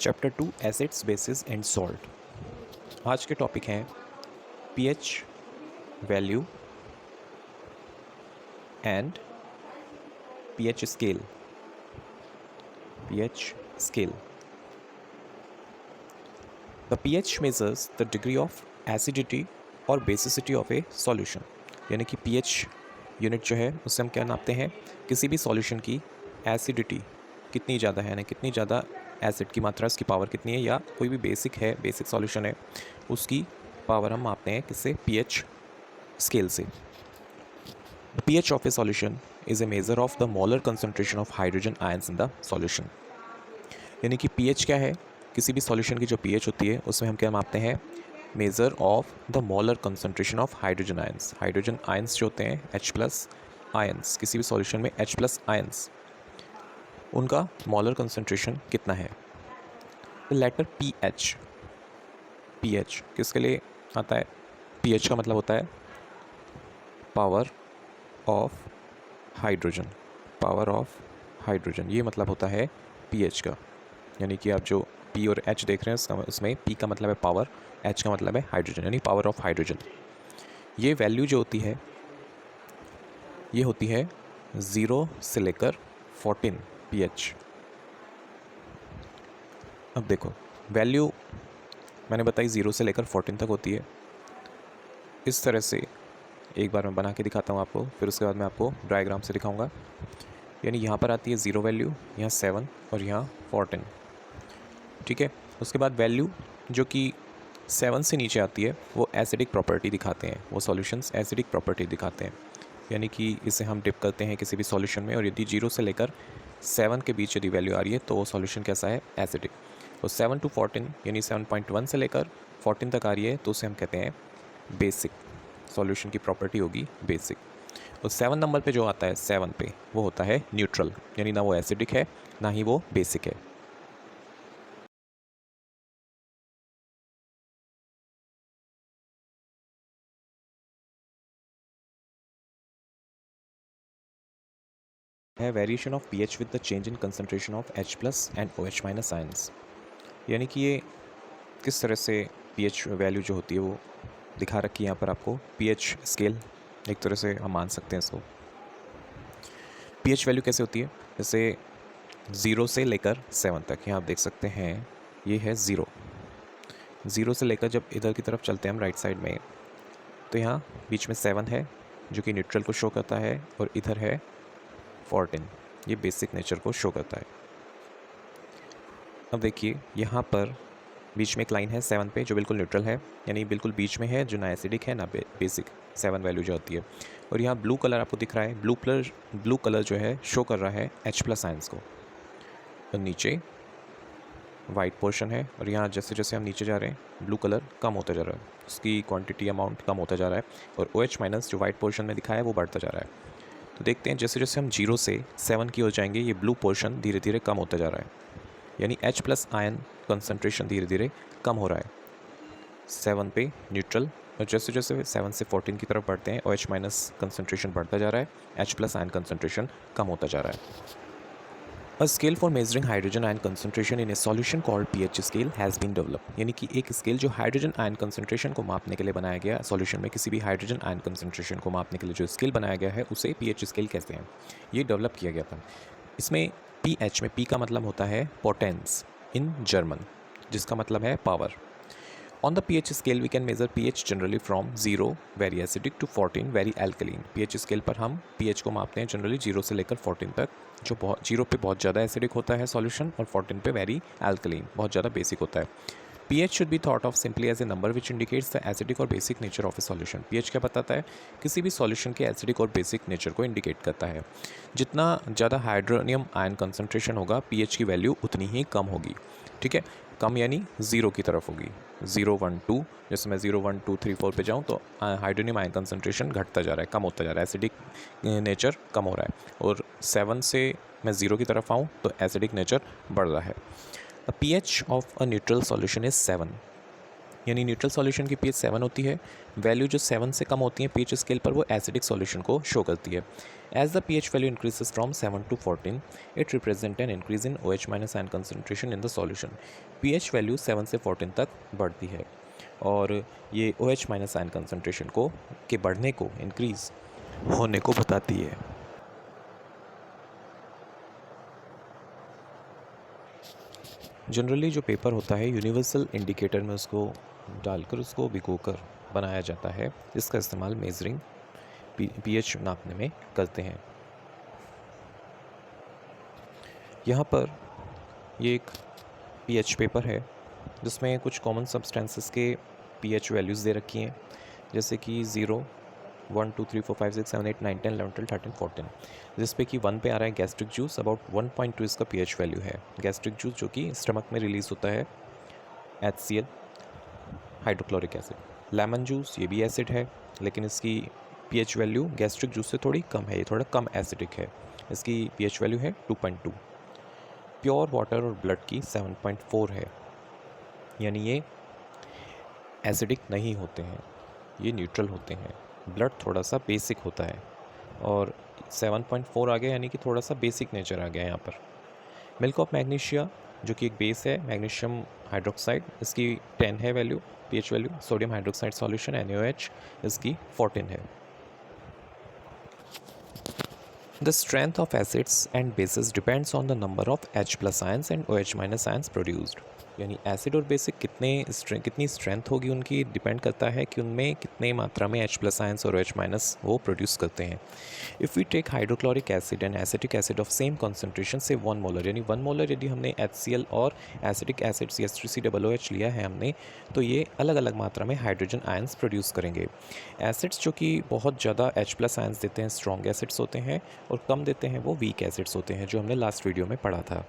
Chapter 2 acids bases and salt. आज के topic हैं pH value and pH scale. PH scale, the pH measures the degree of acidity और basicity of A solution. यानी कि pH unit जो है उससे हम क्या नापते हैं, किसी भी सॉल्यूशन की एसिडिटी कितनी ज़्यादा है, यानी कितनी ज़्यादा एसिड की मात्रा, उसकी पावर कितनी है, या कोई भी बेसिक सॉल्यूशन है उसकी पावर हम मापते हैं किससे, पीएच स्केल से। The pH of A solution is a measure of the molar concentration of hydrogen ions in the solution. यानी कि पीएच क्या है, किसी भी सॉल्यूशन की जो पीएच होती है उसमें हम क्या मापते हैं, measure of the molar concentration of hydrogen ions. Hydrogen ions जो होते हैं H+ आयंस, किसी भी सॉल्यूशन में H+ आयंस, उनका मोलर कंसंट्रेशन कितना है। लेटर पीएच, पीएच किसके लिए आता है, पीएच का मतलब होता है power of hydrogen, power of hydrogen, ये मतलब होता है पीएच का। यानी कि आप जो पी और एच देख रहे हैं उसमें पी का मतलब है पावर, एच का मतलब है हाइड्रोजन, यानी पावर ऑफ हाइड्रोजन। ये वैल्यू जो होती है ये होती है 0 से लेकर 14 पीएच। अब देखो वैल्यू मैंने बताई 0 से लेकर 14 तक होती है। इस तरह से एक बार मैं बना के दिखाता हूँ आपको, फिर उसके बाद मैं आपको डायग्राम से दिखाऊंगा। यानी यहाँ पर आती है 0 वैल्यू, यहाँ 7 और यहाँ 14, ठीक है। उसके बाद वैल्यू जो कि 7 से नीचे आती है वो एसिडिक प्रॉपर्टी दिखाते हैं, वो सॉल्यूशंस एसिडिक प्रॉपर्टी दिखाते हैं। यानी कि इसे हम डिप करते हैं किसी भी सॉल्यूशन में, और यदि 0 से लेकर 7 के बीच यदि वैल्यू आ रही है तो वो सॉल्यूशन कैसा है, एसिडिक। और 7 to 14 यानी 7.1 से लेकर 14 तक आ रही है तो उसे हम कहते हैं बेसिक, सॉल्यूशन की प्रॉपर्टी होगी बेसिक। और 7 नंबर पे जो आता है 7 पे वो होता है न्यूट्रल, यानी ना वो एसिडिक है ना ही वो बेसिक है। है variation of pH with the change in concentration of H+ and OH- ions. यानी कि ये किस तरह से पीएच वैल्यू जो होती है वो दिखा रखी है यहाँ पर आपको। पीएच स्केल एक तरह से हम मान सकते हैं इसको। पीएच वैल्यू कैसे होती है, जैसे 0 से लेकर 7 तक, यहाँ आप देख सकते हैं ये है 0 से लेकर जब इधर की तरफ चलते हैं हम राइट साइड में, तो यहाँ बीच में 7 है जो कि न्यूट्रल को शो करता है, और इधर है 14, ये बेसिक नेचर को शो करता है। अब देखिए यहाँ पर बीच में एक लाइन है 7 पे जो बिल्कुल न्यूट्रल है, यानी बिल्कुल बीच में है, जो ना एसिडिक है ना बेसिक, 7 वैल्यू जो होती है। और यहाँ ब्लू कलर आपको दिख रहा है, ब्लू कलर जो है शो कर रहा है H+ आयंस को, और नीचे वाइट पोर्शन है। और यहाँ जैसे जैसे हम नीचे जा रहे हैं ब्लू कलर कम होता जा रहा है, उसकी क्वांटिटी अमाउंट कम होता जा रहा है, और OH- जो वाइट पोर्शन में दिखा है वो बढ़ता जा रहा है। तो देखते हैं जैसे जैसे हम 0 से 7 की ओर जाएंगे ये ब्लू पोर्शन धीरे धीरे कम होता जा रहा है, यानी H+ आयन कंसंट्रेशन धीरे धीरे कम हो रहा है 7 पे न्यूट्रल। और जैसे जैसे 7 से 14 की तरफ बढ़ते हैं OH- कंसंट्रेशन बढ़ता जा रहा है, H+ आयन कंसंट्रेशन कम होता जा रहा है। A scale for measuring hydrogen ion concentration in a solution called pH scale has been developed। यानी कि एक स्केल जो हाइड्रोजन आयन कंसंट्रेशन को मापने के लिए बनाया गया, सॉल्यूशन में किसी भी हाइड्रोजन आयन कंसंट्रेशन को मापने के लिए जो स्केल बनाया गया है उसे पीएच स्केल कहते हैं। ये डेवलप किया गया था। इसमें पीएच में पी का मतलब होता है पोटेंस इन जर्मन, जिसका मतलब है power. On the pH scale we can measure pH generally from 0 very acidic to 14 very alkaline। pH scale पर हम pH को मापते हैं जनरली 0 से लेकर 14 तक, जो 0 पे बहुत ज़्यादा एसिडिक होता है सॉल्यूशन, और 14 पे वेरी अल्कलीन, बहुत ज़्यादा बेसिक होता है। pH should be thought of simply as a number which indicates the acidic और basic nature of A solution. pH क्या बताता है, किसी भी सॉल्यूशन के एसिडिक और बेसिक नेचर को इंडिकेट करता है। जितना ज़्यादा हाइड्रोनियम आयन कंसंट्रेशन होगा pH की वैल्यू उतनी ही कम होगी, ठीक है। कम यानी 0 की तरफ होगी, 0 1 2, जैसे मैं 0 1 2 3 4 पे जाऊँ तो हाइड्रोनियम आयन कंसंट्रेशन घटता जा रहा है, कम होता जा रहा है, एसिडिक नेचर कम हो रहा है। और 7 से मैं 0 की तरफ आऊँ तो एसिडिक नेचर बढ़ रहा है। The pH of a neutral solution is 7, यानी न्यूट्रल सॉल्यूशन की पीएच 7 होती है। वैल्यू जो 7 से कम होती है पीएच स्केल पर वो एसिडिक सॉल्यूशन को शो करती है। As the pH value increases from 7 to 14 it represent an increase in OH minus ion concentration in the solution. PH value 7 से 14 तक बढ़ती है और ये OH माइनस आयन कंसनट्रेशन को के बढ़ने को इंक्रीज होने को बताती है। जनरली जो पेपर होता है यूनिवर्सल इंडिकेटर में उसको डालकर उसको भिगोकर बनाया जाता है, इसका इस्तेमाल मेजरिंग पीएच नापने में करते हैं। यहाँ पर ये एक पीएच पेपर है जिसमें कुछ कॉमन सब्सटेंसेस के पीएच वैल्यूज़ दे रखी हैं, जैसे कि 0, 1, 2, 3, 4, 5, 6, 7, 8, 9, 10, 11, 12, 13, 14, जिस पे कि 1 पे आ रहा है गैस्ट्रिक जूस, अबाउट 1.2 इसका पीएच वैल्यू है। गैस्ट्रिक जूस जो कि स्टमक में रिलीज होता है HCl hydrochloric acid. Lemon juice ये भी एसिड है लेकिन इसकी पीएच वैल्यू गैस्ट्रिक जूस से थोड़ी कम है, ये थोड़ा कम एसिडिक है, इसकी पीएच वैल्यू है 2.2। प्योर वाटर और ब्लड की 7.4 है, यानी ये एसिडिक नहीं होते हैं, ये न्यूट्रल होते हैं। ब्लड थोड़ा सा बेसिक होता है और 7.4 आ गया यानी कि थोड़ा सा बेसिक नेचर आ गया यहाँ पर। मिल्क ऑफ मैग्नीशिया जो कि एक बेस है, मैग्नीशियम हाइड्रोक्साइड, इसकी 10 है value pH value. Sodium hydroxide solution NaOH इसकी 14 है। The strength of acids and bases depends on the number of H+ ions and OH- ions produced। यानी एसिड और बेसिक कितनी स्ट्रेंथ होगी उनकी डिपेंड करता है कि उनमें कितने मात्रा में H+ आयंस और OH- वो प्रोड्यूस करते हैं। If we take hydrochloric acid and acetic acid of same concentration से 1 मोलर, यानी 1 मोलर यदि हमने HCl और एसिटिक एसिड CH3COOH लिया है हमने, तो ये अलग अलग मात्रा में हाइड्रोजन आयंस प्रोड्यूस करेंगे। एसिड्स जो कि बहुत ज़्यादा H+ आयंस देते हैं स्ट्रॉन्ग एसिड्स होते हैं और कम देते हैं वो वीक एसिड्स होते हैं, जो हमने लास्ट वीडियो में पढ़ा था।